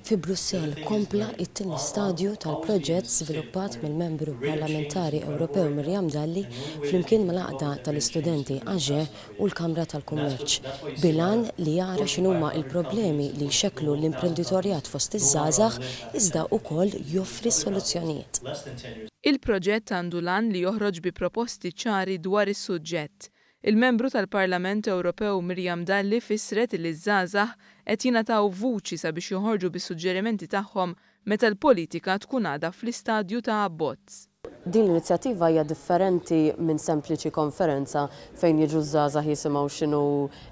Fi Brussell kompla it-tieni stadju tal-proġett żviluppat mill-Membru Parlamentari Ewropew Miriam Dalli flimkien mal-Għaqda tal-Istudenti AGE u l-Kamra tal-Kummerċ, bilan li jara x'inhuma l-problemi li jxekklu l-imprenditorjat fost iż-żgħażagħ iżda wkoll joffri soluzzjonijiet. Il-proġett għandu lan li joħroġ bi proposti ċari dwar is-suġġett. Il-membru tal-Parlament Ewropew Miriam Dalli fissret li ż-żgħażagħ qed jingħataw vuċi sabiex joħorġu bis-suġġerimenti tagħhom meta l-politika tkun għadha fl-istadju ta' abbozz. Din l-inizjattiva hija differenti minn sempliċi konferenza fejn jiġu żgħażagħ jisimgħu x'inhu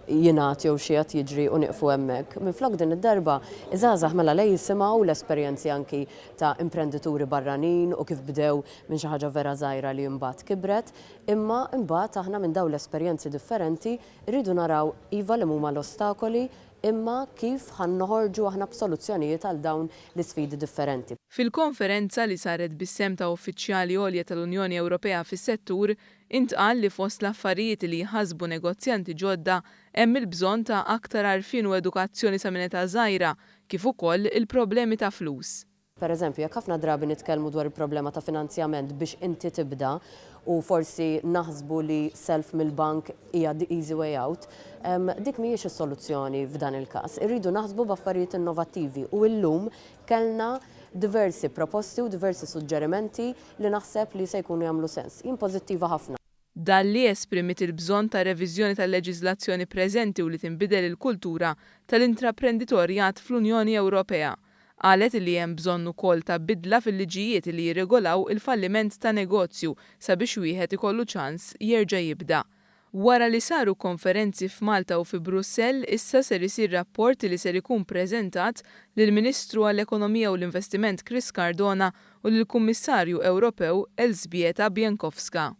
jingħad jew xi qed jiġri u nieqfu hemmhekk. Minflok din id-darba iż-żgħażagħ mela lejn jisimgħu l-esperjenzi anki ta' imprendituri barranin u kif bdew minn xi ħaġa vera żgħira li mbagħad kibret, imma mbagħad aħna minn dawn l-esperjenzi differenti rridu naraw iva li huma l-ostakoli imma kif ħannoħorġu aħna b'soluzzjonijiet għal dawn l-isfidi differenti. Fil-konferenza li saret bis-sem ta' uffiċjali għolja tal-Unjoni Ewropea fis-settur, intqal li fost l-affarijiet li jħassbu negozjanti ġodda hemm il-bżonn ta' aktar għarfien u edukazzjoni sa minn età żgħira, kif ukoll il-problemi ta' flus. Pereżempju, jekk ħafna drabi nitkellmu dwar il-problema ta' finanzjament biex inti tibda u forsi naħsbu li self mill-bank hija the easy way out, dik mhijiex is-soluzzjoni f'dan il-każ. Irridu naħsbu b'affarijiet innovattivi u llum kellna diversi proposti u diversi suġġerimenti li naħseb li se jkunu jagħmlu sens. Jien pożittiva ħafna. Dalli esprimit il-bżonn ta' reviżjoni tal-leġiżlazzjoni preżenti u li tinbidel il-kultura tal-intraprenditorjat fl-Unjoni Ewropea. Qalet li hemm bżonn ukoll ta' bidla fil-liġijiet li jirregolaw il-falliment ta' negozju sabiex wieħed ikollu ċans jerġa' jibda. Wara li saru konferenzi f'Malta u fi Brussell, issa ser isir rapport li ser ikun preżentat lill-Ministru għall-Ekonomija u l-Investiment Chris Cardona u lill-Kummissarju Ewropew Elżbieta Bieńkowska.